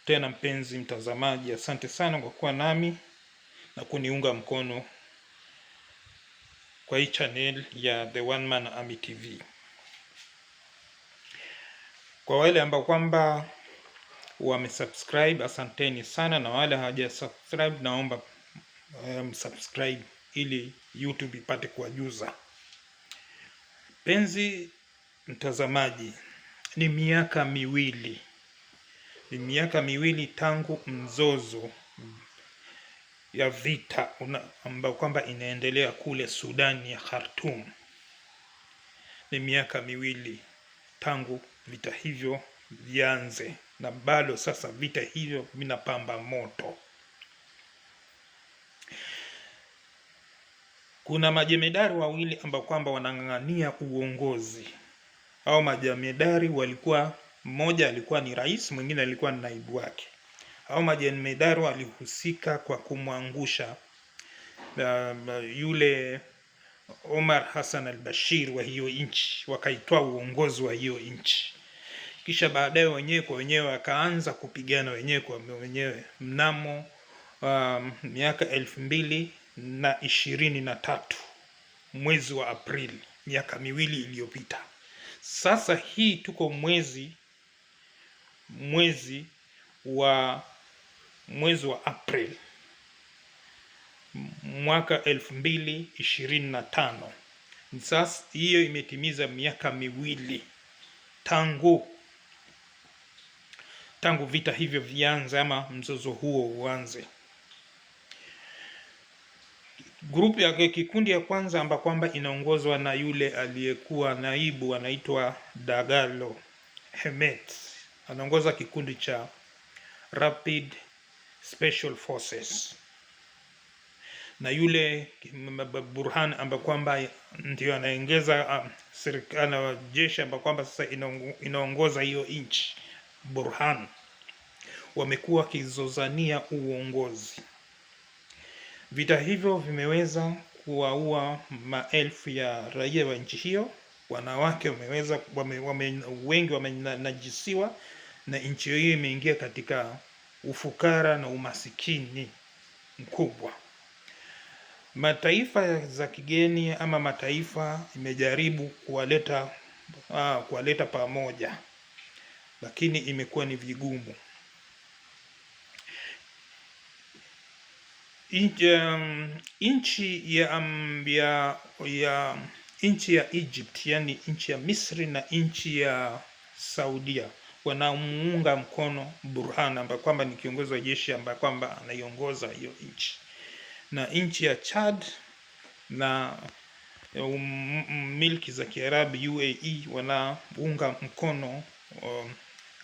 tena mpenzi mtazamaji, asante sana kwa kuwa nami na kuniunga mkono kwa hii channel ya The One Man Army TV. Kwa wale ambao kwamba wamesubscribe, asanteni sana, na wale hawajasubscribe naomba subscribe ili YouTube ipate kuwajuza. Penzi mtazamaji, ni miaka miwili tangu mzozo ya vita ambao kwamba inaendelea kule Sudan ya Khartoum. Ni miaka miwili tangu vita hivyo vianze, na bado sasa vita hivyo vinapamba moto. Kuna majemedari wawili ambao kwamba wanang'ang'ania uongozi. Hao majemedari walikuwa, mmoja alikuwa ni rais, mwingine alikuwa ni naibu wake. Hao majemedari walihusika kwa kumwangusha yule Omar Hassan al-Bashir wa hiyo nchi, wakaitoa uongozi wa hiyo nchi. Kisha baadaye wenyewe kwa wenyewe wakaanza kupigana wenyewe kwa wenyewe mnamo miaka 2023 mwezi wa Aprili, miaka miwili iliyopita. Sasa hii tuko mwezi wa Aprili mwaka 2025. Sasa hiyo imetimiza miaka miwili tangu vita hivyo vianze, ama mzozo huo uanze. Grupu ya kikundi ya kwanza amba kwamba inaongozwa na yule aliyekuwa naibu anaitwa Dagalo Hemet, anaongoza kikundi cha Rapid Special Forces, na yule Burhan amba kwamba ndio anaongeza serikali jeshi amba kwamba sasa inaongoza hiyo nchi. Burhan wamekuwa wakizozania uongozi. Vita hivyo vimeweza kuwaua maelfu ya raia wa nchi hiyo. Wanawake wengi wamenajisiwa, na nchi hiyo imeingia katika ufukara na umasikini mkubwa. Mataifa za kigeni ama mataifa imejaribu kuwaleta pamoja, lakini imekuwa ni vigumu. Nchi ya Egypt, yani nchi ya Misri na nchi ya Saudia wanamuunga mkono Burhan ambaye kwamba ni kiongozi wa jeshi ambaye kwamba anaiongoza hiyo nchi, na nchi ya Chad na milki za Kiarabu UAE wanaunga mkono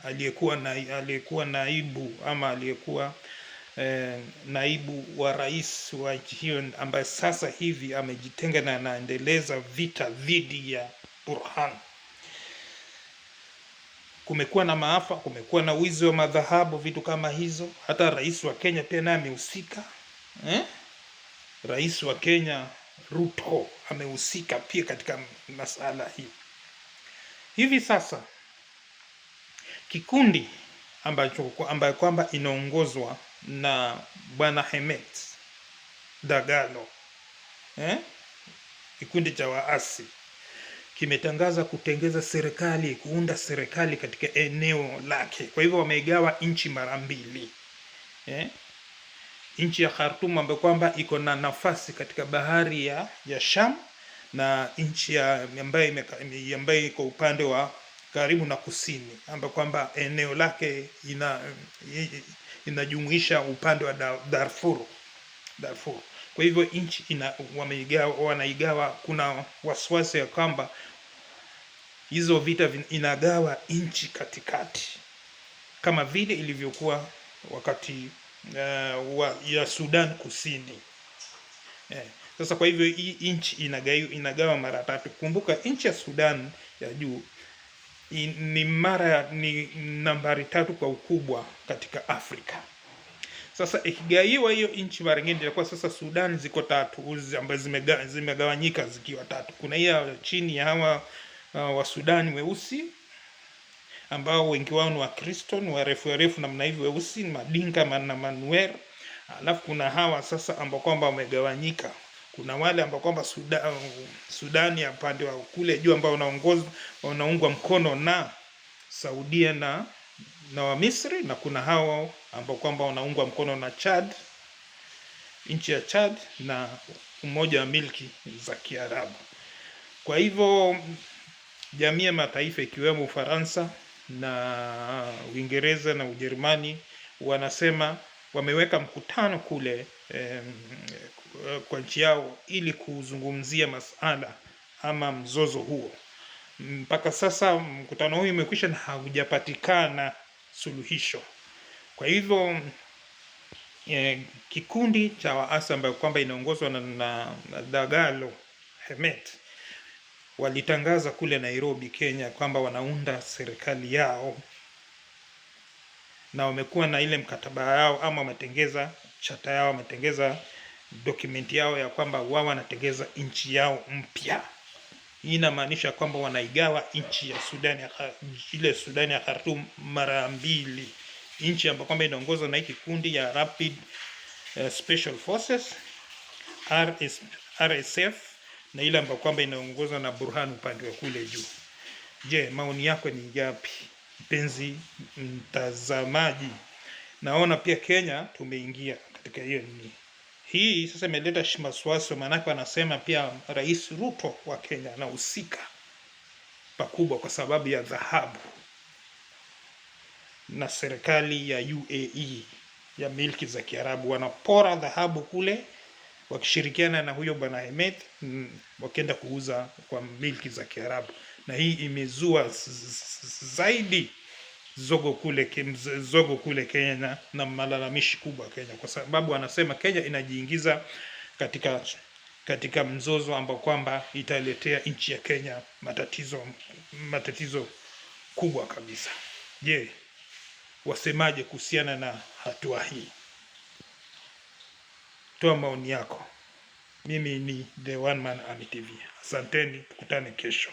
aliyekuwa naibu ama aliyekuwa naibu wa rais wa nchi hiyo ambaye sasa hivi amejitenga na anaendeleza vita dhidi ya Burhan. Kumekuwa na maafa, kumekuwa na wizi wa madhahabu, vitu kama hizo. Hata rais wa Kenya pia naye amehusika. Rais wa Kenya Ruto amehusika pia katika masala hii. Hivi sasa kikundi ambayo kwamba inaongozwa na Bwana Hemet Dagalo, kikundi cha waasi kimetangaza kuunda serikali katika eneo lake. Kwa hivyo wameigawa nchi mara mbili. Nchi ya Khartoum ambayo kwamba iko na nafasi katika bahari ya Sham, na nchi ambayo iko upande wa karibu na kusini ambayo kwamba eneo lake inajumuisha upande wa Darfur. Kwa hivyo nchi wanaigawa. Kuna wasiwasi ya kwamba hizo vita inagawa nchi katikati, kama vile ilivyokuwa wakati ya Sudan Kusini. Sasa kwa hivyo hii nchi inagawa mara tatu. Kumbuka nchi ya Sudan ya juu ni nambari 3 kwa ukubwa katika Afrika. Sasa ikigaiwa hiyo nchi mara nyingine itakuwa sasa Sudan ziko 3 ambazo zimegawanyika zikiwa 3. Kuna hiyo chini ya hawa wa Sudan weusi ambao wengi wao ni Wakristo, ni warefu namna hivyo, weusi, Madinka na Manuel. Alafu kuna hawa sasa ambao kwamba wamegawanyika. Kuna wale ambao kwamba Sudani ya pande wa kule juu ambao wanaungwa mkono na Saudia na wa Misri, na kuna hao ambao kwamba wanaungwa mkono na Chad, nchi ya Chad na Umoja wa Milki za Kiarabu. Kwa hivyo jamii ya mataifa ikiwemo Ufaransa na Uingereza na Ujerumani wanasema wameweka mkutano kule kwa nchi yao ili kuzungumzia masala ama mzozo huo. Mpaka sasa mkutano huu umekwisha na haujapatikana suluhisho. Kwa hivyo kikundi cha waasi ambayo kwamba inaongozwa na Dagalo Hemet walitangaza kule Nairobi, Kenya kwamba wanaunda serikali yao, na wamekuwa na ile mkataba yao ama wametengeza chata yao, wametengeza dokumenti yao ya kwamba wao wanatengeza nchi yao mpya. Hii inamaanisha kwamba wanaigawa nchi ya Sudani ya Khartoum mara mbili, nchi ambayo kwamba inaongozwa na kikundi ya Rapid Special Forces RSF na ile ambayo kwamba inaongozwa na Burhan upande wa kule juu. Je, maoni yako ni yapi, mpenzi mtazamaji? Naona pia Kenya tumeingia katika hiyo nini. Hii sasa imeleta wasiwasi, maana wanasema pia Rais Ruto wa Kenya anahusika pakubwa kwa sababu ya dhahabu, na serikali ya UAE ya milki za Kiarabu wanapora dhahabu kule wakishirikiana na huyo bwana Hemet, wakienda kuuza kwa milki za Kiarabu, na hii imezua zaidi zogo kule Kenya na malalamishi kubwa Kenya, kwa sababu anasema Kenya inajiingiza katika mzozo ambao kwamba italetea nchi ya Kenya matatizo kubwa kabisa. Je, wasemaje kuhusiana na hatua hii? Toa maoni yako. Mimi ni The One Man Army TV. Asanteni, tukutane kesho.